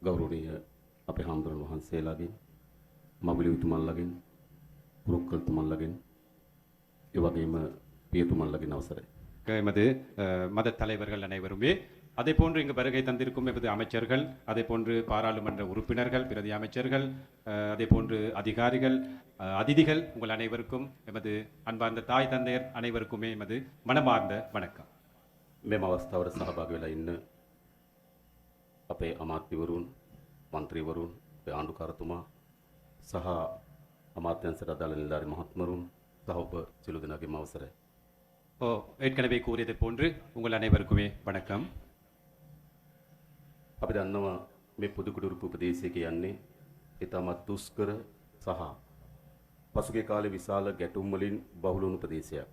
ගෞරවනීය අපේ හාමුදුරන් වහන්සේලාගෙන් මගුලි උතුමන්ලගෙන් පුරුක්කල්තුමන්ලගෙන් ඒ වගේම පියතුමන්ලගෙන් අවසරයි. எமது மத தலைவர்கள் அனைவருமே அதே போன்று இங்கு வருகை தந்திருக்கும் எமது அமைச்சர்கள், அதே போன்று பாராளுமன்ற உறுப்பினர்கள், பிரதி அமைச்சர்கள், அதே போன்று அதிகாரிகள், அதிதிகள், உங்கள் அனைவருக்கும் எமது அன்பார்ந்த தாய் தந்தையர் அனைவருக்குமே எமது மனமார்ந்த வணக்கம். මෙම අවස්ථාවට සහභාගී වෙලා ඉන්න අපේ අමාත්‍යවරුන්, මන්ත්‍රීවරුන්, අපේ ආණ්ඩුකාරතුමා සහ අමාත්‍යංශයට අදාළ නිලධාරි මහත්මරුන් සහ ඔබ සියලු දෙනාගේම අවසරයි. ஏற்கனவே கூறியதை போன்று உங்கள் அனைவருக்குமே வணக்கம். අපි දන්නවා මේ පුදුකුඩුරුපු ප්‍රදේශය කියන්නේ ඉතාමත් දුෂ්කර සහ පසුගිය කාලේ විශාල ගැටුම් වලින් බහුල වුණු ප්‍රදේශයක්.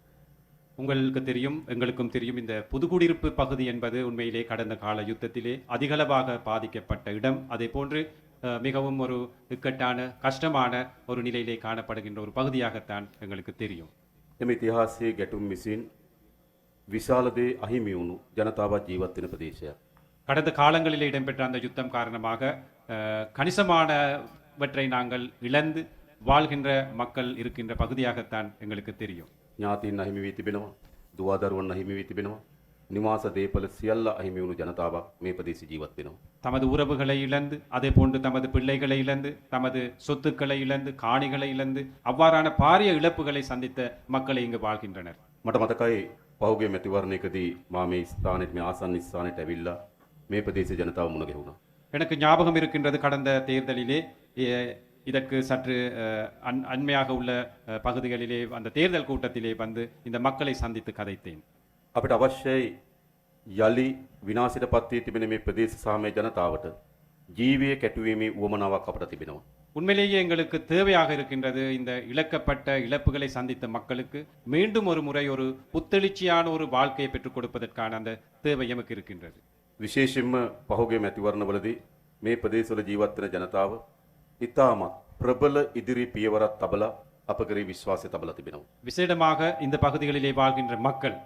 உங்களுக்கு தெரியும், எங்களுக்கும் தெரியும், இந்த புதுக்குடியிருப்பு பகுதி என்பது உண்மையிலே கடந்த கால யுத்தத்திலே அதிகளவாக பாதிக்கப்பட்ட இடம். அதே போன்று மிகவும் ஒரு இக்கட்டான கஷ்டமான ஒரு நிலையிலே காணப்படுகின்ற ஒரு பகுதியாகத்தான் எங்களுக்கு தெரியும். එම ඉතිහාසයේ ගැටුම් විසින් විශාල දේ අහිමි වුණු ජනතාවත් ජීවත් වෙන ප්‍රදේශයක්. கடந்த காலங்களிலே இடம்பெற்ற அந்த யுத்தம் காரணமாக கணிசமானவற்றை நாங்கள் இழந்து வாழ்கின்ற மக்கள் இருக்கின்ற பகுதியாகத்தான் எங்களுக்கு தெரியும். ඥාතීන් අහිමි වී තිබෙනවා, දුවදරුවන් අහිමි වී තිබෙනවා, නිවාස දේපල සියල්ල අහිමි වුණු ජනතාවක් මේ ප්‍රදේශයේ ජීවත් වෙනවා. தமது உறவுகளை இழந்து, அதே போன்று தமது பிள்ளைகளை இழந்து, தமது சொத்துக்களை இழந்து, காணிகளை இழந்து, அவ்வாறான பாரிய இழப்புகளை சந்தித்த மக்களை இங்கு வாழ்கின்றனர். මට මතකයි පහුගිය මැතිවරණයකදී මා මේ ස්ථානෙට මේ ආසන්න ස්ථානෙට ඇවිල්ලා මේ ප්‍රදේශයේ ජනතාව මුණ ගැහුණා. எனக்கு ஞாபகம் இருக்கின்றது, கடந்த தேர்தலிலே இதற்கு சற்று அண்மையாக உள்ள பகுதிகளிலே அந்த தேர்தல் கூட்டத்திலே வந்து இந்த மக்களை சந்தித்து கதைத்தேன். අපිට අවශ්‍යයි යලි විනාශයට පත් වී තිබෙන මේ ප්‍රදේශ සහ මේ ජනතාවට ජීවය කැටුවීමේ උවමනාවක් අපට තිබෙනවා. உண்மையிலேயே எங்களுக்கு தேவையாக இருக்கின்றது, இந்த இழக்கப்பட்ட இழப்புகளை சந்தித்த மக்களுக்கு மீண்டும் ஒரு முறை ஒரு புத்தெழுச்சியான ஒரு வாழ்க்கையை பெற்றுக் கொடுப்பதற்கான அந்த தேவை எமக்கு இருக்கின்றது. විශේෂයෙන්ම පහුගිය මැතිවරණවලදී මේ ප්‍රදේශවල ජීවත් වෙන ජනතාව ඉතාමත් ප්‍රබල ඉදිරි පියවරක් තබලා අප කෙරෙහි විශ්වාසය තබලා තිබෙනවා. விசேடமாக இந்த பகுதிகளிலே வாழ்கின்ற மக்கள்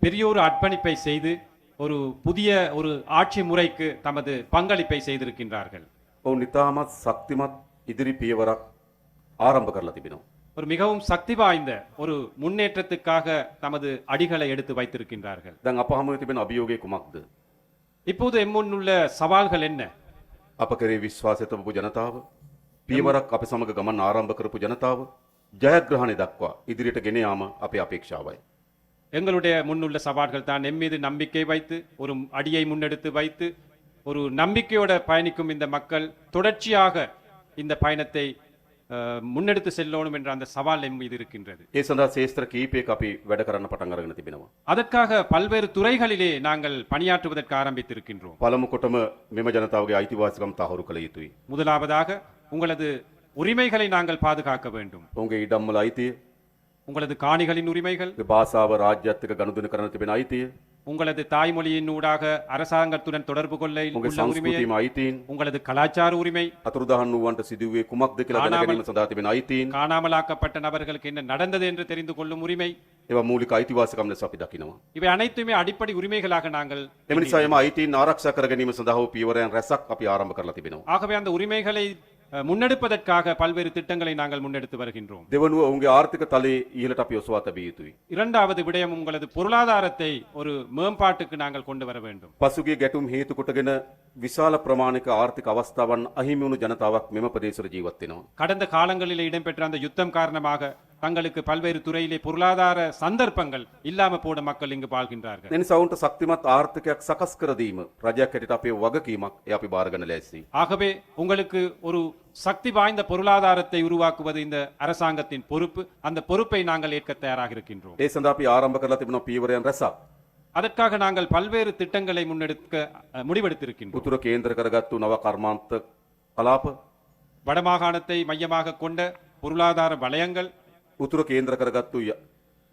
பெரிய ஒரு அர்ப்பணிப்பை செய்து ஒரு புதிய ஒரு ஆட்சி முறைக்கு தமது பங்களிப்பை செய்திருக்கின்றார்கள். ඔවුන් ඉතාමත් ශක්තිමත් ඉදිරි පියවරක් ආරම්භ කරලා තිබෙනවා. ஒரு மிகவும் சக்தி வாய்ந்த ஒரு முன்னேற்றத்துக்காக தமது அடிகளை எடுத்து வைத்திருக்கின்றார்கள். දැන් අප හමුවේ තිබෙන අභියෝගය කුමක්ද? இப்போது எம்முன் உள்ள சவால்கள் என்ன? අප කෙරෙහි විශ්වාසය තබපු ජනතාව, පියවරක් අප සමග ගමන් ආරම්භ කරපු ජනතාව ජයග්‍රහණය දක්වා ඉදිරියට ගෙන යාම අපේ අපේක්ෂාවයි. எங்களுடைய முன்னுள்ள சவால்கள் தான் எம் மீது நம்பிக்கை வைத்து ஒரு அடியை முன்னெடுத்து வைத்து ஒரு நம்பிக்கையோட பயணிக்கும் இந்த மக்கள் தொடர்ச்சியாக இந்த பயணத்தை முன்னெடுத்து செல்லணும் என்ற அந்த சவால் எம் மீது இருக்கின்றது. ඒ සඳහා ශේෂ්ත්‍ර කීපයක අපි වැඩ කරන්න පටන් අරගෙන තිබෙනවා. அதற்காக பல்வேறு துறைகளிலே நாங்கள் பணியாற்றுவதற்கு ஆரம்பித்திருக்கின்றோம். පළමු කොටම මෙම ජනතාවගේ අයිතිවාසිකම් තහවුරු කළ යුතුයි. முதலாவதாக உங்களது உரிமைகளை நாங்கள் பாதுகாக்க வேண்டும். ඔවුන්ගේ ඉඩම්වල අයිතිය, உங்களது காணிகளின் உரிமைகள், භාෂාව රාජ්‍යත් එක්ක ගනුදෙනු කරන තිබෙන අයිතිය, உங்களது தாய்மொழியின் ஊடாக அரசாங்கத்துடன் தொடர்பு கொள்ள ඔවුන්ගේ உள்ள உரிமையை, සංස්කෘතියම අයිතීන්, உங்களது கலாச்சார உரிமை, අතුරුදහන් වූවන්ට සිදුවේ කුමක්ද කියලා දැන ගැනීම සඳහා තිබෙන අයිතීන්, காணாமலாக்கப்பட்ட நபர்களுக்கு என்ன நடந்தது என்று தெரிந்து கொள்ளும் உரிமை, ඒවා මූලික අයිතිවාසිකම් ලෙස අපි දකිනවා. இவை அனைத்துமே அடிப்படை உரிமைகளாக நாங்கள் එම නිසා එම අයිතීන් ආරක්ෂා කර ගැනීම සඳහා වූ පියවරයන් රැසක් අපි ආරම්භ කරලා තිබෙනවා. ஆகவே அந்த உரிமைகளை முன்னெடுப்பதற்காக பல்வேறு திட்டங்களை நாங்கள் முன்னெடுத்து வருகின்றோம். දෙවනුව ඔවුන්ගේ ආර්ථික තලයේ ඉහළට අපි ඔසවා තැබිය යුතුයි. இரண்டாவது விடயம், உங்களது பொருளாதாரத்தை ஒரு மேம்பாட்டுக்கு நாங்கள் கொண்டு வர வேண்டும். පසුගිය ගැටුම් හේතු කොටගෙන විශාල ප්‍රමාණික ආර්ථික අවස්ථාවන් අහිමි වුණු ජනතාවක් මෙම ප්‍රදේශවල ජීවත් වෙනවා. கடந்த காலங்களில் இடம்பெற்ற அந்த யுத்தம் காரணமாக தங்களுக்கு பல்வேறு துறையிலே பொருளாதார சந்தர்ப்பங்கள் இல்லாம போன மக்கள் இங்கு வாழ்கின்றார்கள். එනිසා ඔවුන්ට ශක්තිමත් ආර්ථිකයක් සකස් කර දීම රජයක් හැටියට අපේ වගකීමක්. ඒ අපි බාර ගන්න ලෑස්තියි. ஆகவே உங்களுக்கு ஒரு சக்தி வாய்ந்த பொருளாதாரத்தை உருவாக்குவது இந்த அரசாங்கத்தின் பொறுப்பு. அந்த பொறுப்பை நாங்கள் ஏற்க தயாராக இருக்கின்றோம். ඒ සඳහා අපි ආරම්භ කරලා තිබෙන පියවරයන් රැසක්. அதற்காக நாங்கள் பல்வேறு திட்டங்களை முன்னெடுக்க முடிவெடுத்திருக்கின்றோம். උතුර කේන්ද්‍ර කරගත්තු නව කර්මාන්ත කලාප, வடமாகாணத்தை மையமாக கொண்ட பொருளாதார வலயங்கள், උතුර කේන්ද්‍ර කරගත්තු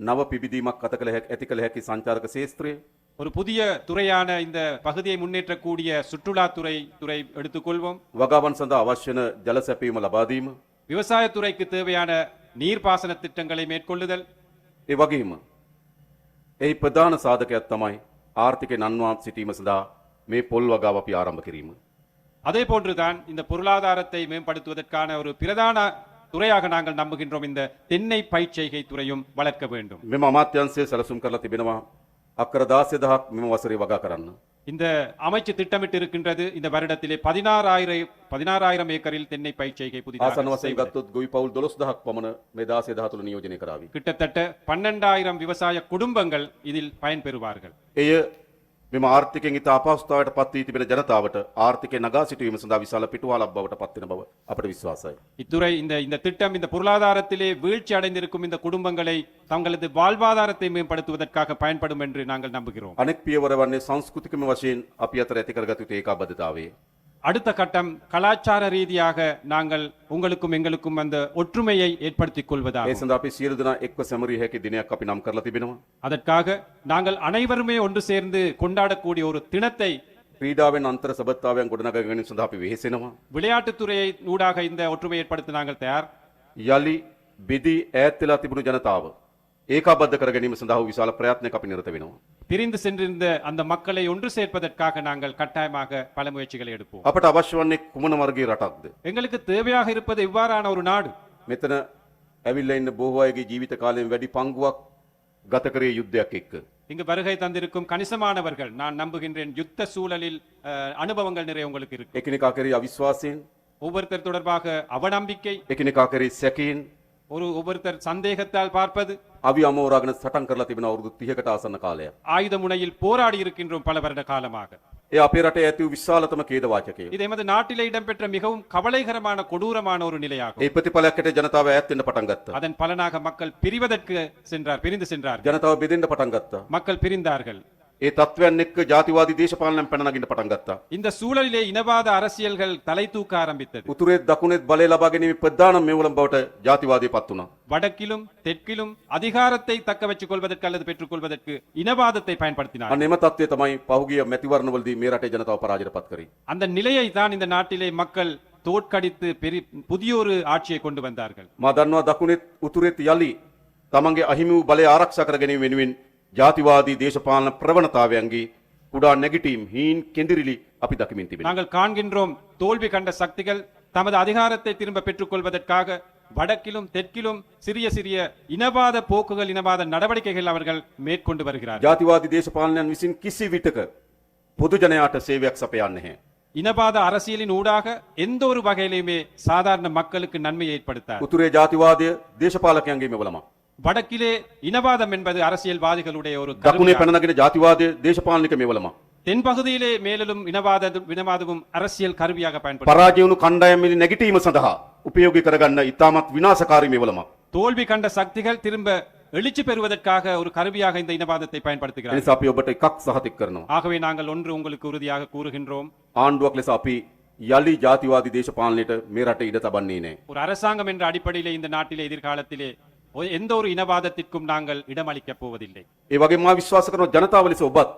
නව පිබිදීමක් ඇති කළ හැකි සංචාරක ශේස්ත්‍රය, ஒரு புதிய துறையான இந்த பகுதியை முன்னேற்றக்கூடிய சுற்றுலாத்துறை எடுத்துக்கொள்வோம். වගාවන් සඳහා අවශ්‍ය වන ජල සැපීම ලබා දීම, விவசாயத்துறைக்கு தேவையான நீர்ப்பாசன திட்டங்களை மேற்கொள்ளுதல், ඒ වගේම එහි ප්‍රධාන සාධකයක් තමයි ආර්ථිකය නන්වා සිටීම සඳහා මේ පොල් වගාව අපි ආරම්භ කිරීම. அதே போன்றுதான் இந்த பொருளாதாரத்தை மேம்படுத்துவதற்கான ஒரு பிரதான துறையாக நாங்கள் நம்புகின்றோம் இந்த தென்னை பயிர்ச்செய்கை துறையும் வளர்க்க வேண்டும். මෙම අමාත්‍යංශය සැලසුම් කරලා තිබෙනවා අක්කර 16,000ක් මෙම වසරේ වගා කරන්න. இந்த அமைச்சு திட்டமிட்டு இருக்கின்றது இந்த வருடத்திலே 16,000 ஏக்கரில் தென்னை பயிர்ச்செய்கை ආසන්න புதிதாக වශයෙන් செய்வது. ගත්තොත් ගොවි පවුල් 12,000ක් පමණ මේ 16,000 තුළ නියෝජනය කරાવી. கிட்டத்தட்ட 12,000 விவசாய குடும்பங்கள் இதில் பயன்பெறுவார்கள். එය මෙම ආර්ථිකයෙන් ඉතා අපහසුතාවයට පත් වී තිබෙන ජනතාවට ආර්ථිකය නගා සිටුවීම සඳහා විශාල පිටුවහලක් බවට පත් වෙන බව අපට විශ්වාසයි. இத்துறை இந்த திட்டம் இந்த பொருளாதாரத்திலே வீழ்ச்சி அடைந்திருக்கும் இந்த குடும்பங்களை தங்களது வாழ்வாதாரத்தை மேம்படுத்துவதற்காக பயன்படும் என்று நாங்கள் நம்புகிறோம். අනෙක් පියවර වන්නේ සංස්කෘතිකම වශයෙන් අපි අතර ඇති කරගත යුතු ඒකාබද්ධතාවය. அடுத்த கட்டம் கலாச்சார ரீதியாக நாங்கள் உங்களுக்கும் எங்களுக்கும் அந்த ஒற்றுமையை ஏற்படுத்திக் ඒ கொள்வதாகும். සඳහා අපි සියලු දෙනා එක්ව සැමරිය හැකි දිනයක් අපි නම් කරලා තිබෙනවා. அதற்காக நாங்கள் அனைவருமே ஒன்று சேர்ந்து கொண்டாடக்கூடிய ஒரு தினத்தை ක්‍රීඩාවෙන් අන්තර් සබත්තාවයන් ගොඩනගා ගැනීම සඳහා අපි වෙහෙසෙනවා. விளையாட்டுத்துறையை ஊடாக இந்த ஒற்றுமையை ஏற்படுத்த நாங்கள் தயார். යලි බෙදී ඈත් වෙලා තිබුණු ජනතාව ඒකාබද්ධ කර ගැනීම සඳහා විශාල ප්‍රයත්නයක් අපි නිරත වෙනවා. பிரிந்து சென்றிருந்த அந்த மக்களை ஒன்று சேர்ப்பதற்காக நாங்கள் கட்டாயமாக பல முயற்சிகளை எடுப்போம். අපට අවශ්‍ය වන්නේ කුමන වර්ගයේ රටක්ද? எங்களுக்கு தேவையாக இருப்பது இவ்வாறான ஒரு நாடு. මෙතන ඇවිල්ලා ඉන්න බොහෝ අයගේ ජීවිත කාලයෙන් වැඩි පංගුවක් ගත කරේ යුද්ධයක් එක්ක. இங்கு வருகை தந்திருக்கும் கணிசமானவர்கள் நான் நம்புகின்றேன் யுத்த சூழலில் அனுபவங்கள் நிறைய உங்களுக்கு இருக்கு. එකිනෙකා කරේ අවිශ්වාසයෙන්, ஒவ்வொருத்தர் தொடர்பாக அவநம்பிக்கை, එකිනෙකා කරේ සැකයෙන්, ஒவ்வொருத்தர் சந்தேகத்தால் பார்ப்பது, අවි අමෝරාගෙන සටන් කරලා තිබෙන අවුරුදු 30කට ආසන්න කාලයක්. ஆயுத முனையில் போராடி இருக்கின்றோம் பல வருட காலமாக. ඒ අපේ රටේ ඇති වූ විශාලතම ඛේද වාචකය. இது எமது நாட்டிலே இடம்பெற்ற மிகவும் கவலைகரமான கொடூரமான ஒரு நிலையாகும். ඒ ප්‍රතිඵලයකට ජනතාව ඈත් වෙන්න පටන් ගත්තා. அதன் பலனாக மக்கள் பிரிந்து சென்றார்கள். ජනතාව බෙදෙන්න පටන් ගත්තා. மக்கள் பிரிந்தார்கள். ඒ තත්ත්වයන් එක්ක ජාතිවාදී දේශපාලනයන් පැන නගින්න පටන් ගත්තා. இந்த சூழலிலே இனவாத அரசியல்கள் தலை தூக்க ஆரம்பித்தது. උතුරේත් දකුණේත් බලය ලබා ගැනීම ප්‍රධාන මෙවලම් බවට ජාතිවාදය පත් වුණා. வடக்கிலும் தெற்கிலும் அதிகாரத்தை தக்க வச்சுக் கொள்வதற்கு அல்லது பெற்றுக் கொள்வதற்கு இனவாதத்தை பயன்படுத்தினார். අන්න එම තත්ත්වය තමයි පහුගිය මැතිවරණවලදී මේ රටේ ජනතාව පරාජයට පත් කරේ. அந்த நிலையை தான் இந்த நாட்டிலே மக்கள் தோற்கடித்து புதியொரு ஆட்சியை கொண்டு வந்தார்கள். මා දන්නවා දකුණේත් උතුරේත් යලි තමන්ගේ අහිමි වූ බලය ආරක්ෂා කර ගැනීම වෙනුවෙන් ජාතිවාදී දේශපාලන ප්‍රවණතාවයන්ගේ කුඩා නැගිටීම් හීන් කෙඳිරිලි අපි දකිමින් තිබෙනවා. நாங்கள் காண்கின்றோம் தோல்வி கண்ட சக்திகள் தமது அதிகாரத்தை திரும்ப பெற்றுக் கொள்வதற்காக வடக்கிலும் தெற்கிலும் சிறிய சிறிய இனவாத போக்குகள் இனவாத நடவடிக்கைகள் அவர்கள் மேற்கொண்டு வருகிறார்கள். ජාතිවාදී දේශපාලනයන් විසින් කිසි විටක පොදු ජනයාට සේවයක් සපයන්නේ නැහැ. இனவாத அரசியலின் ஊடாக எந்த ஒரு வகையிலுமே சாதாரண மக்களுக்கு நன்மையை ஏற்படுத்தார். උතුරේ ජාතිවාදය දේශපාලකයන්ගේ මෙවලමක්. வடக்கிலே இனவாதம் என்பது அரசியல்வாதிகளுடைய ஒரு දකුණේ கருவியாகும். පැන නගින ජාතිවාදය දේශපාලනික මෙවලමක්. தென்பகுதியிலே மேலும் இனவாதமும் அரசியல் கருவியாக பயன்படும். පරාජය වුණු කණ්ඩායම් නැගිටීම සඳහා උපයෝගී කරගන්න ඉතාමත් විනාශකාරී මෙවලමක්. தோல்வி கண்ட சக்திகள் திரும்ப எழுச்சி பெறுவதற்காக ஒரு கருவியாக இந்த இனவாதத்தை பயன்படுத்துகிறார். එනිසා අපි ඔබට එකක් සහතික කරනවා. ஆகவே நாங்கள் ஒன்று உங்களுக்கு உறுதியாக கூறுகின்றோம். ආණ්ඩුවක් ලෙස අපි යලි ජාතිවාදී දේශපාලනයට මේ රටේ ඉඩ තබන්නේ නැහැ. ஒரு அரசாங்கம் என்ற அடிப்படையிலே இந்த நாட்டிலே எதிர்காலத்திலே எந்த ஒரு இனவாதத்திற்கும் நாங்கள் இடமளிக்கப் போவதில்லை. ඒ වගේම මා විශ්වාස කරනවා ජනතාව ලෙස ඔබත්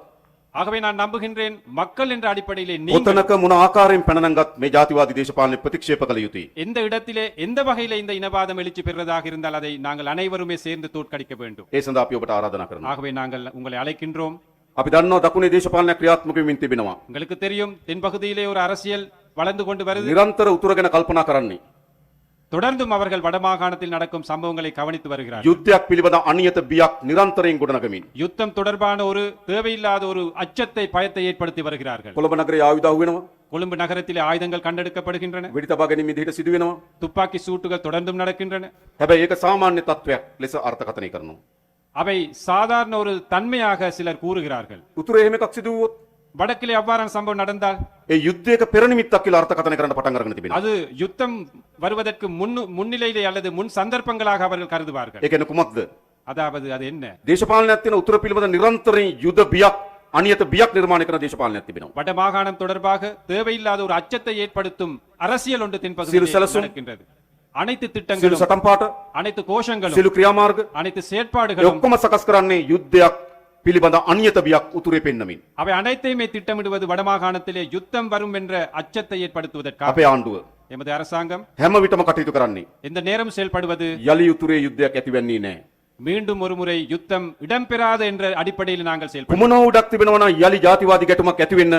ஆகவே நான் நம்புகின்றேன் மக்கள் என்ற அடிப்படையிலே நீங்கள் කොතනක මොන ආකාරයෙන් පැන නංගත් මේ ජාතිවාදී දේශපාලනය ප්‍රතික්ෂේප කළ යුතුයි. எந்த இடத்திலே எந்த வகையிலே இந்த இனவாதம் எழுச்சி பெறுவதாக இருந்தால் அதை நாங்கள் அனைவருமே சேர்ந்து தோற்கடிக்க வேண்டும். ඒ සඳහා අපි ඔබට ආරාධනා කරනවා. ஆகவே நாங்கள் உங்களை அழைக்கின்றோம். අපි දන්නවා දකුණේ දේශපාලනයක් ක්‍රියාත්මක වෙමින් තිබෙනවා. உங்களுக்கு தெரியும் தென்பகுதியிலே ஒரு அரசியல் வளர்ந்து கொண்டு வருது. නිරන්තර උතුර ගැන කල්පනා කරන්නේ. தொடர்ந்தும் அவர்கள் வடமாகாணத்தில் நடக்கும் சம்பவங்களை கவனித்து வருகிறார்கள். යුද්ධයක් පිළිබඳ අනියත බියක් නිරන්තරයෙන් ගොඩනගමින්. யுத்தம் தொடர்பான ஒரு தேவையில்லாத ஒரு அச்சத்தை பயத்தை ஏற்படுத்தி வருகிறார்கள். කොළඹ නගරයේ ආයුධ අහු වෙනවා. கொழும்பு நகரத்திலே ஆயுதங்கள் கண்டெடுக்கப்படுகின்றன. වෙඩි තබා ගැනීම විදිහට සිදු වෙනවා. துப்பாக்கி சூட்டுகள் தொடர்ந்தும் நடக்கின்றன. හැබැයි ඒක සාමාන්‍ය තත්වයක් ලෙස අර්ථකථනය කරනවා. அவை சாதாரண ஒரு தன்மையாக சிலர் கூறுகிறார்கள். උතුරේ එහෙම එකක් සිදු වුවොත් வடக்கிலே அவ்வாறான சம்பவம் நடந்தால் ඒ යුද්ධයක පෙරනිමිත්තක් කියලා අර්ථකථනය කරන්න පටන් අරගෙන තිබෙනවා. அது யுத்தம் வருவதற்கு முன்னிலையிலே அல்லது முன் சந்தர்ப்பங்களாக அவர்கள் கருதுவார்கள். ඒ කියන්නේ කුමක්ද? அதாவது அது என்ன? දේශපාලනයක් තියෙන උතුර පිළිබඳ නිරන්තරයෙන් යුද බියක් අනියත බියක් නිර්මාණය කරන දේශපාලනයක් තිබෙනවා. வடமாகாணம் தொடர்பாக தேவையில்லாத ஒரு அச்சத்தை ஏற்படுத்தும் அரசியல் ஒன்று சிறு தென்பகுதியில் சலசம். நடக்கின்றது. அனைத்து සියලු திட்டங்களும் සටන්පාට அனைத்து கோஷங்களும் සියලු ක්‍රියාමාර්ග அனைத்து ඒ செயற்பாடுகளும் ඔක්කොම සකස් කරන්නේ යුද්ධයක් පිළිබඳ අනියත බියක් උතුරේ පෙන්නමින්. அவை அனைத்தையுமே திட்டமிடுவது வடமாகாணத்திலே யுத்தம் வரும் என்ற அச்சத்தை ஏற்படுத்துவதற்காக. අපේ ආණ්ඩුව எமது அரசாங்கம் හැම විටම කටයුතු කරන්නේ எந்த நேரம் செயல்படுவது යලි උතුරේ යුද්ධයක් ඇතිවෙන්නේ නැහැ. மீண்டும் ஒருமுறை யுத்தம் இடம்பெறாது என்ற அடிப்படையில் நாங்கள் செயல்படுவோம். කුමන උඩක් තිබෙනවා නම් යලි ජාතිවාදී ගැටුමක් ඇති වෙන්න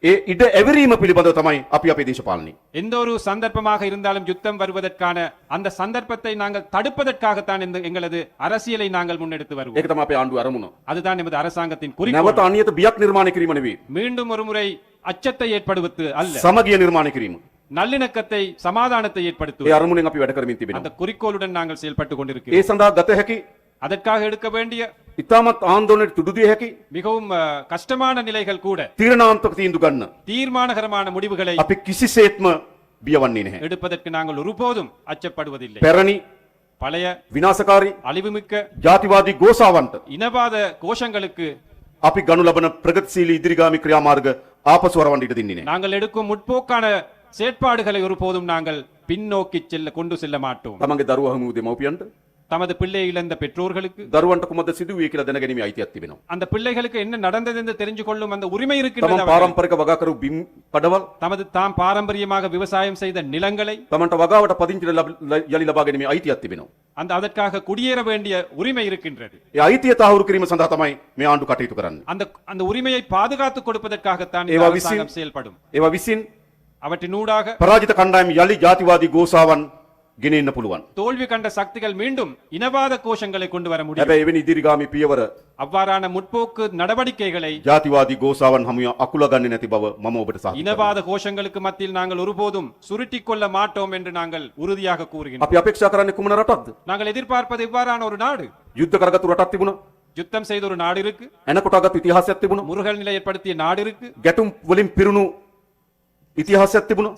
ඒ ඉඩ ඇවරීම පිළිබඳව තමයි අපි අපේ දේශපාලනය. எந்த ஒரு சந்தர்ப்பமாக இருந்தாலும் யுத்தம் வருவதற்கான அந்த சந்தர்ப்பத்தை நாங்கள் தடுப்பதற்காகத்தான் எங்களது அரசியலை நாங்கள் முன்னெடுத்து வருவோம். ඒක තමයි අපේ ආණ්ඩුව අරමුණ. அதுதான் எமது அரசாங்கத்தின் குறிக்கோள். නැවත අනියත බියක් නිර්මාණය කිරීම නෙවෙයි. மீண்டும் ஒரு முறை அச்சத்தை ஏற்படுவது அல்ல, සමගිය නිර්මාණය කිරීම. நல்லிணக்கத்தை சமாதானத்தை ඒ ஏற்படுத்துவது. අරමුණෙන් අපි වැඩ කරමින් அந்த තිබෙනවා. குறிக்கோளுடன் நாங்கள் செயல்பட்டு ඒ கொண்டிருக்கிறோம். සඳහා ගත හැකි அதற்காக எடுக்க வேண்டிய ඉතාමත් ආන්දෝලනයට තුඩු දිය හැකි மிகவும் கஷ்டமான நிலைகள் கூட තීරණාත්මක තීන්දුව ගන්න தீர்மானகரமான முடிவுகளை අපි කිසිසේත්ම බියවන්නේ නැහැ. எடுப்பதற்கு நாங்கள் ஒருபோதும் அச்சப்படுவதில்லை. පැරණි பழைய විනාශකාරී அழிவுமிக்க ජාතිවාදී ගෝසාවන්ට இனவாத கோஷங்களுக்கு අපි ගනු ලබන ප්‍රගතිශීලී ඉදිරිගාමී ක්‍රියාමාර්ග ආපසු වරවන්න ඉඩ දෙන්නේ නැහැ. நாங்கள் எடுக்கும் முற்போக்கான செயற்பாடுகளை ஒருபோதும் நாங்கள் பின்னோக்கி கொண்டு செல்ல மாட்டோம். තමන්ගේ දරුවා හමු දෙමව්පියන්ට தமது பிள்ளை இழந்த பெற்றோர்களுக்கு දරුවන්ට කුමද සිදුවේ කියලා දැනගැනීමේ අයිතියක් තිබෙනවා. அந்த பிள்ளைகளுக்கு என்ன நடந்தது என்று தெரிஞ்சு கொள்ளும் அந்த உரிமை තමන් இருக்கின்றது. அவர்களுக்கு. පාරම්පරික වගා කරු බිම් කඩවල් தமது தாம் பாரம்பரியமாக விவசாயம் செய்த நிலங்களை තමන්ට වගාවට පදිංචි යලි ලබා ගැනීමේ අයිතියක් තිබෙනවා. அதற்காக குடியேற வேண்டிய உரிமை இருக்கின்றது. ඒ අයිතිය තහවුරු කිරීම සඳහා තමයි මේ ආණ්ඩු කටයුතු කරන්නේ. அந்த அந்த உரிமையை பாதுகாத்துக் கொடுப்பதற்காகத்தான் இந்த ඒවා அரசாங்கம் செயல்படும். ඒවා විසින් அவற்றினூடாக පරාජිත කණ්ඩායම් යලි ජාතිවාදී ගෝසාවන් ගෙනෙන්න පුළුවන්. தோல்வி கண்ட சக்திகள் மீண்டும் இனவாத கோஷங்களை கொண்டு வர முடியும். හැබැයි එවැනි ඉදිරිගාමී පියවර அவ்வாறான முற்போக்கு நடவடிக்கைகளை ජාතිවාදී ගෝසාවන් හමුව අකුල ගන්නේ නැති බව මම ඔබට සාක්ෂි කරනවා. இனவாத கோஷங்களுக்கு மத்தியில் நாங்கள் ஒருபோதும் சுருட்டிக் கொள்ள மாட்டோம் என்று நாங்கள் உறுதியாக கூறுகின்றோம். අපි අපේක්ෂා කරන්නේ කුමන රටක්ද? நாங்கள் எதிர்பார்ப்பது இவ்வாறான ஒரு நாடு. යුද්ධ කරගත්තු රටක් තිබුණා. யுத்தம் செய்த ஒரு நாடு இருக்கு, එනකොටගත් ඉතිහාසයක් තිබුණා. முருகல் நிலை ஏற்படுத்திய நாடு இருக்கு, ගැටුම් වලින් පිරුණු ඉතිහාසයක් තිබුණා.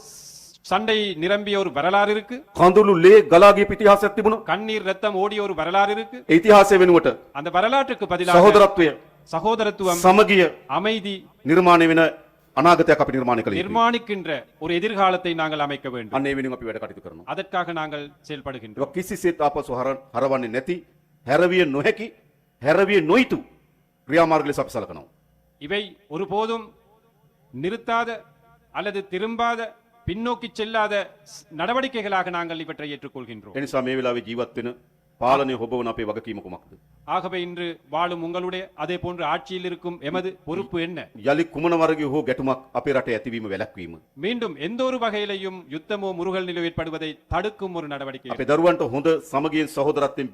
சண்டை நிரம்பிய ஒரு வரலாறு இருக்கு, කඳුළු ලේ ගලා ගිය ඉතිහාසයක් තිබුණා. கண்ணீர் ரத்தம் ஓடிய ஒரு வரலாறு இருக்கு. ඒ ඉතිහාසය වෙනුවට அந்த வரலாற்றுக்கு பதிலாக සහෝදරත්වය சகோதரத்துவம், සමගිය அமைதி නිර්මාණය වෙන අනාගතයක් අපි නිර්මාණය කළ යුතුයි. நிர்மாணிக்கின்ற ஒரு எதிர்காலத்தை நாங்கள் அமைக்க வேண்டும். අන්න ඒ වෙනුවෙන් අපි වැඩ කටයුතු කරනවා. அதற்காக நாங்கள் செயல்படுகின்றோம். ඒක කිසිසේත් ආපසු හරවන්නේ නැති හැරවිය නොහැකි හැරවිය නොයිතු ක්‍රියාමාර්ග ලෙස අපි සලකනවා. இவை ஒருபோதும் நிறுத்தாத அல்லது திரும்பாத பின்னோக்கி செல்லாத நடவடிக்கைகளாக நாங்கள் இவற்றை ஏற்றுக்கொள்கின்றோம். ඒ නිසා මේ වෙලාවේ ජීවත් වෙන පාලනය හොබවන අපේ වගකීම කුමක්ද? ஆகவே இன்று வாழும் உங்களுடைய அதே போன்று ஆட்சியில் இருக்கும் எமது பொறுப்பு என்ன? යලි කුමන වර්ගයේ හෝ ගැටුමක් අපේ රටේ ඇතිවීම වැළැක්වීම. மீண்டும் எந்த ஒரு வகையிலையும் யுத்தமோ முருகல் நிலை ஏற்படுவதை தடுக்கும் ஒரு நடவடிக்கை. අපේ දරුවන්ට හොඳ සමගියෙන් සහෝදරත්වයෙන්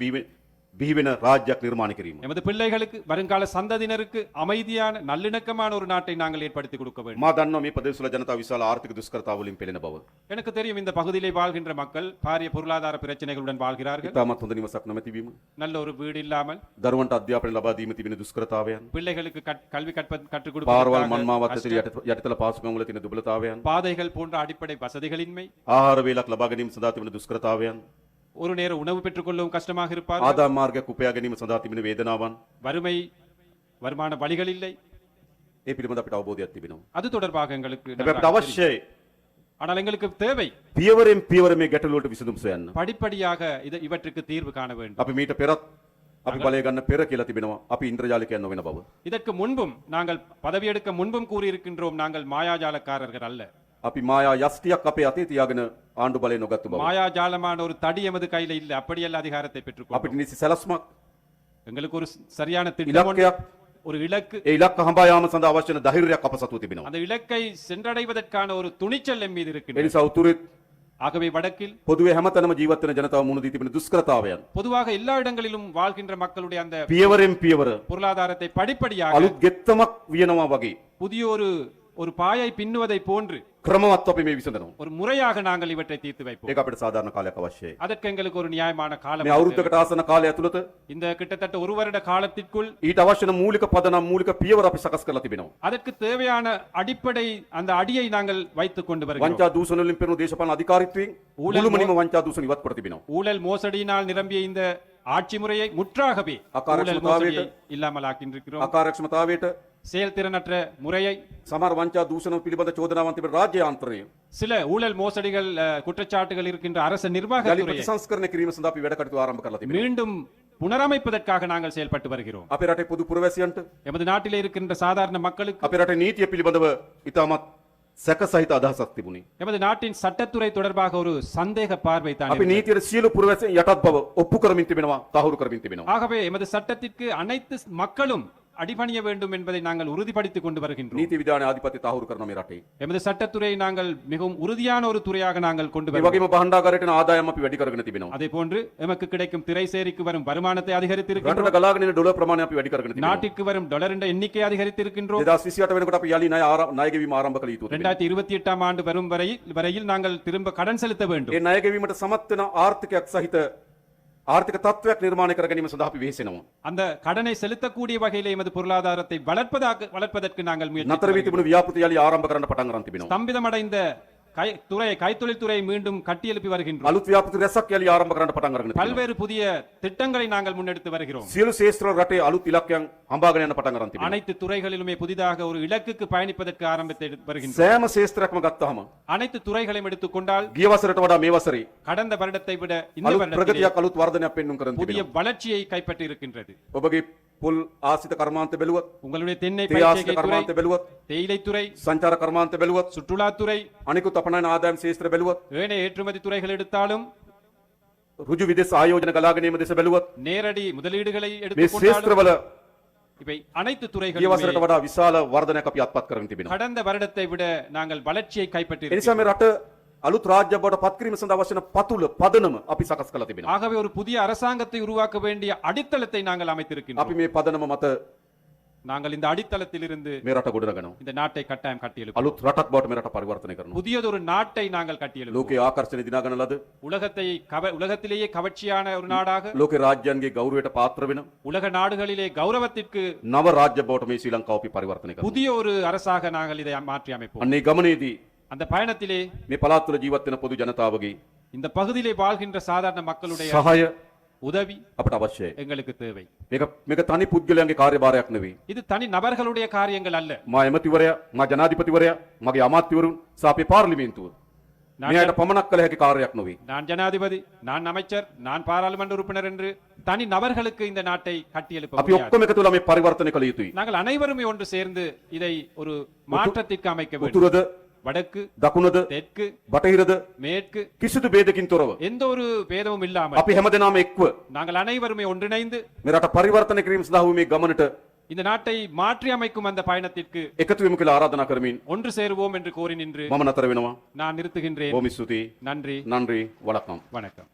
බිහි වෙන රාජ්‍යයක් නිර්මාණය කිරීම. எமது பிள்ளைகளுக்கு வருங்கால சந்ததியினருக்கு அமைதியான நல்லிணக்கமான ஒரு நாட்டை நாங்கள் ஏற்படுத்தி கொடுக்க வேண்டும். මා දන්නවා මේ ප්‍රදේශවල ජනතාව විශාල ආර්ථික දුෂ්කරතා වලින් පෙළෙන බව. எனக்கு தெரியும் இந்த பகுதியிலே வாழ்கின்ற மக்கள் பாரிய பொருளாதார பிரச்சனைகளுடன் வாழ்கிறார்கள். ඉතාමත් හොඳ නිවසක් නොමැති වීම, நல்ல ஒரு வீடு இல்லாமல் දරුවන්ට අධ්‍යාපනය ලබා දීම තිබෙන දුෂ්කරතාවයන්, பிள்ளைகளுக்கு கல்வி கற்றுக் පාරවල් கொடுப்பதற்காக මන්මාවත් கஷ்டம், ඇතුළේ යටිතල පාසුකම් වල තියෙන දුබලතාවයන්, பாதைகள் போன்ற அடிப்படை வசதிகளின்மை, ආහාර වේලක් ලබා ගැනීම සඳහා තිබෙන දුෂ්කරතාවයන්, ஒரு நேர உணவு பெற்றுக்கொள்ளவும் கஷ்டமாக இருப்பார்கள், ආදායම් මාර්ගයක් උපයා ගැනීම සඳහා තිබෙන වේදනාවන්, வறுமை வருமான வழிகள் இல்லை. ඒ පිළිබඳ අපිට අවබෝධයක් තිබෙනවා. அது தொடர்பாக எங்களுக்கு හැබැයි நன்றாக අපිට தெரியும். අවශ්‍යයි ஆனால் எங்களுக்கு தேவை පියවරෙන් පියවර මේ ගැටලු වලට විසඳුම් සොයන්න. படிப்படியாக இவற்றுக்கு தீர்வு காண வேண்டும். අපි මීට පෙරත් අපි බලය ගන්න පෙර කියලා තිබෙනවා. අපි ඉන්ද්‍රජාලිකයන් නොවන බව. இதற்கு முன்பும் நாங்கள் பதவியெடுக்க முன்பும் கூறியிருக்கின்றோம், நாங்கள் மாயாஜாலக்காரர்கள் அல்ல. අපි මායා යෂ්ටියක් අපේ අතේ තියාගෙන ආණ්ඩු බලය නොගත්තු බව. மாயாஜாலமான ஒரு தடி எமது கையில இல்லை, அப்படியல்ல அதிகாரத்தை பெற்றுக்கொண்டோம். අපිට නිසි සැලස්මක්, எங்களுக்கு ஒரு சரியான திட்டம் ஒன்று, ඉලක්කයක්, ஒரு இலக்கு, ඒ ඉලක්ක හඹා යාම සඳහා අවශ්‍ය වෙන ධෛර්යයක් අප සතුව තිබෙනවා. அந்த இலக்கை சென்றடைவதற்கான ஒரு துணிச்சல் எம் மீது ඒ இருக்கின்றது. නිසා උතුරෙත් ஆகவே வடக்கில் පොදුවේ හැමතැනම ජීවත් වෙන ජනතාව මුහුණ දී තිබෙන දුෂ්කරතාවයන් பொதுவாக எல்லா இடங்களிலும் வாழ்கின்ற மக்களுடைய அந்த පියවරෙන් පියවර பொருளாதாரத்தை படிப்படியாக අලුත් ගෙත්තමක් වියනවා වගේ புதிய ஒரு பாயை பின்னுவதை போன்று ක්‍රමවත් අපි මේ විසඳනවා. ஒரு முறையாக நாங்கள் இவற்றை தீர்த்து வைப்போம். ඒක අපිට සාධාරණ කාලයක් අවශ්‍යයි. அதற்கு எங்களுக்கு ஒரு நியாயமான காலம் මේ தேவை. අවුරුද්දකට ආසන්න කාලය ඇතුළත இந்த கிட்டத்தட்ட ஒரு வருட காலத்திற்குள் ඊට අවශ්‍ය වෙන මූලික පදනම් මූලික පියවර අපි සකස් කරලා තිබෙනවා. அதற்கு தேவையான அடிப்படை அந்த அடியை நாங்கள் வைத்துக் கொண்டு வருகிறோம். වංචා දූෂණ වලින් පෙරුණු දේශපාලන අධිකාරීත්වයෙන් මුළුමනින්ම වංචා දූෂණ ඉවත් කර තිබෙනවා. ஊழல் மோசடியினால் நிரம்பிய இந்த ஆட்சி முறையை முற்றாகவே ஊழல் மோசடியை இல்லாமல் ஆக்கியிருக்கிறோம். අකාර්යක්ෂමතාවයට செயல்திறனற்ற முறையை, සමහර වංචා දූෂණ පිළිබඳ චෝදනාවන් තිබෙන රාජ්‍ය යාන්ත්‍රණය சில ஊழல் மோசடிகள் குற்றச்சாட்டுகள் இருக்கின்ற அரச යලි நிர்வாகத்துறையை ප්‍රතිසංස්කරණය කිරීම සඳහා අපි වැඩ කටයුතු ආරම්භ කරලා තිබෙනවා. மீண்டும் புனரமைப்பதற்காக நாங்கள் செயல்பட்டு வருகிறோம். අපේ රටේ පොදු පුරවැසියන්ට எமது நாட்டிலே இருக்கின்ற சாதாரண மக்களுக்கு අපේ රටේ නීතිය පිළිබඳව ඉතාමත් සැකසහිත අදහසක් තිබුණේ. எமது நாட்டின் சட்டத்துறை தொடர்பாக ஒரு சந்தேக பார்வை தான் අපි இருந்தது. නීතියට සියලු පුරවැසියන් යටත් බව ඔප්පු කරමින් තිබෙනවා, තහවුරු කරමින් තිබෙනවා. ஆகவே எமது சட்டத்திற்கு அனைத்து மக்களும் அடிபணிய வேண்டும் என்பதை நாங்கள் உறுதிப்படுத்திக் கொண்டு வருகின்றோம். නීති විධාන ආධිපත්‍ය තහවුරු කරන මේ රටේ. எமது சட்டத்துறை நாங்கள் மிகவும் உறுதியான ஒரு துறையாக நாங்கள் கொண்டு ඒ வருகிறோம். වගේම භාණ්ඩාගාරයට එන ආදායම අපි වැඩි කරගෙන තිබෙනවා. அதே போன்று எமக்கு கிடைக்கும் திரைசேரிக்கு வரும் வருமானத்தை அதிகரித்திருக்கின்றோம். රටට ගලාගෙන එන ඩොලර් ප්‍රමාණය අපි වැඩි කරගෙන තිබෙනවා. நாட்டிற்கு வரும் டாலர் எண்ணிக்கை அதிகரித்திருக்கின்றோம். 2028 වෙනකොට අපි යලි ණය ගෙවීම ආරම්භ කළ යුතුයි. 2028 ஆண்டு வரும் வரையில் நாங்கள் திரும்ப கடன் செலுத்த வேண்டும். ඒ ණය ගෙවීමට සමත් වෙන ආර්ථිකයක් සහිත ආර්ථික තත්ත්වයක් නිර්මාණය කර ගැනීම සඳහා අපි වෙහෙසෙනවා. அந்த கடனை செலுத்தக்கூடிய வகையிலே எமது பொருளாதாரத்தை வளர்ப்பதற்கு நாங்கள் முயற்சி නතර වී තිබුණු ව්‍යාපෘති යලි ආරම්භ කරන්න පටන් ගන්න තිබෙනවා. ஸ்தம்பிதமடைந்த கைத்தொழில் துறை மீண்டும் கட்டியெழுப்பி வருகின்றோம். අලුත් ව්‍යාපෘති රැසක් යලි ආරම්භ කරන්න පටන් අරගෙන තිබෙනවා. பல்வேறு புதிய திட்டங்களை நாங்கள் முன்னெடுத்து வருகிறோம். සියලු ශේෂ්ත්‍ර රටේ අලුත් ඉලක්කයන් හඹාගෙන යන පටන් අරන් තිබෙනවා. அனைத்து துறைகளிலுமே புதிதாக ஒரு இலக்குக்கு பயணிப்பதற்கு ஆரம்பித்து வருகின்றோம். සෑම ශේෂ්ත්‍රයක්ම ගත්තාම அனைத்து துறைகளையும் எடுத்துக்கொண்டால் ගිය වසරට වඩා මේ වසරේ கடந்த வருடத்தை விட இந்த අලුත් வருடத்தில் ප්‍රගතියක් අලුත් වර්ධනයක් පෙන්වන්න කරන් புதிய තිබෙනවා. வளர்ச்சியை கைப்பற்றி இருக்கின்றது. ඔබගේ පුල් ආසිත කර්මාන්ත බැලුවත්, உங்களுடைய தென்னை තේ ආසිත பயிர்ச்செய்கை துறை, කර්මාන්ත බැලුවත්, தேயிலைத்துறை, සංචාර කර්මාන්ත බැලුවත්, சுற்றுலாத்துறை, අනිකුත් අපනයන ආදායම් ශේෂ්ත්‍ර බැලුවත්, ஏனைய ஏற்றுமதி துறைகள் எடுத்தாலும் රුජු විදේශ ආයෝජන ගලාගෙන ඒම දෙස බැලුවත් நேரடி முதலீடுகளை මේ எடுத்துக்கொண்டாலும் ශේෂ්ත්‍රවල இவை அனைத்து ගිය துறைகளிலும் වසරට වඩා විශාල වර්ධනයක් අපි අත්පත් කරගෙන තිබෙනවා. கடந்த வருடத்தை விட நாங்கள் வளர்ச்சியை கைப்பற்றி ඒ නිසා මේ රට අලුත් රාජ්‍ය බවට පත් කිරීම සඳහා අවශ්‍ය වන පතුල පදනම අපි සකස් කරලා තිබෙනවා. ஆகவே ஒரு புதிய அரசாங்கத்தை உருவாக்க வேண்டிய அடித்தளத்தை நாங்கள் අපි அமைத்திருக்கின்றோம். මේ පදනම மත நாங்கள் இந்த அடித்தளத்திலிருந்து මේ රට ගොඩනගනවා. இந்த நாட்டை கட்டாயம் கட்டியெழுப்போம். අලුත් රටක් බවට මේ රට පරිවර්තනය කරනවා. புதியதொரு நாட்டை நாங்கள் கட்டியெழுப்போம். ලෝකයේ ආකර්ෂණ දිනාගන ලද உலகத்திலேயே கவர்ச்சியான ஒரு நாடாக, ලෝකේ රාජ්‍යයන්ගේ ගෞරවයට පාත්‍ර වෙන உலக நாடுகளிலே கௌரவத்திற்கு නව රාජ්‍ය බවට මේ ශ්‍රී ලංකාව අපි පරිවර්තනය කරනවා. புதிய ஒரு அரசாக நாங்கள் இதை மாற்றி அமைப்போம். අන්නේ ගමනේදී அந்த பயணத்திலே මේ පළාත් තුළ ජීවත් වෙන පොදු ජනතාවගේ இந்த பகுதியிலே வாழ்கின்ற சாதாரண மக்களுடைய සහාය உதவி අපට අවශ්‍යයි. எங்களுக்கு தேவை. මේක තනි පුද්ගලයන්ගේ කාර්යභාරයක් නෙවෙයි. இது தனி நபர்களுடைய காரியங்கள் அல்ல. මා එමතිවරයා, මා ජනාධිපතිවරයා, මගේ අමාත්‍යවරුන් සහ අපේ පාර්ලිමේන්තුව මෙයට පමණක් කළ හැකි කාර්යයක් නොවේ. நான் ஜனாதிபதி, நான் அமைச்சர், நான் பாராளுமன்ற உறுப்பினர் என்று தனி நபர்களுக்கு இந்த நாட்டை கட்டியெழுப்ப අපි முடியாது. ඔක්කොම එකතු වෙලා මේ පරිවර්තනය කළ යුතුයි. நாங்கள் அனைவருமே ஒன்று சேர்ந்து இதை ஒரு மாற்றத்திற்கு அமைக்க வேண்டும். උතුරද, வடக்கு, දකුණද, தெற்கு, බටහිරද மேற்கு කිසිදු ભેදකින් තොරව எந்த ஒரு பேதமும் இல்லாமல் අපි හැමදෙනාම එක්ව நாங்கள் அனைவருமே ஒன்றிணைந்து මේ රට පරිවර්තනය කිරීම සඳහා වූ මේ ගමනට இந்த நாட்டை மாற்றி அமைக்கும் அந்த பயணத்திற்கு එකතු වෙමු කියලා ආරාධනා කරමින් ஒன்று சேருவோம் என்று கோரி நின்று මම නතර වෙනවා. நான் நிறுத்துகின்றேன். බොහොම ස්තුතියි. நன்றி, නන්රි වලක්නම්. வணக்கம்.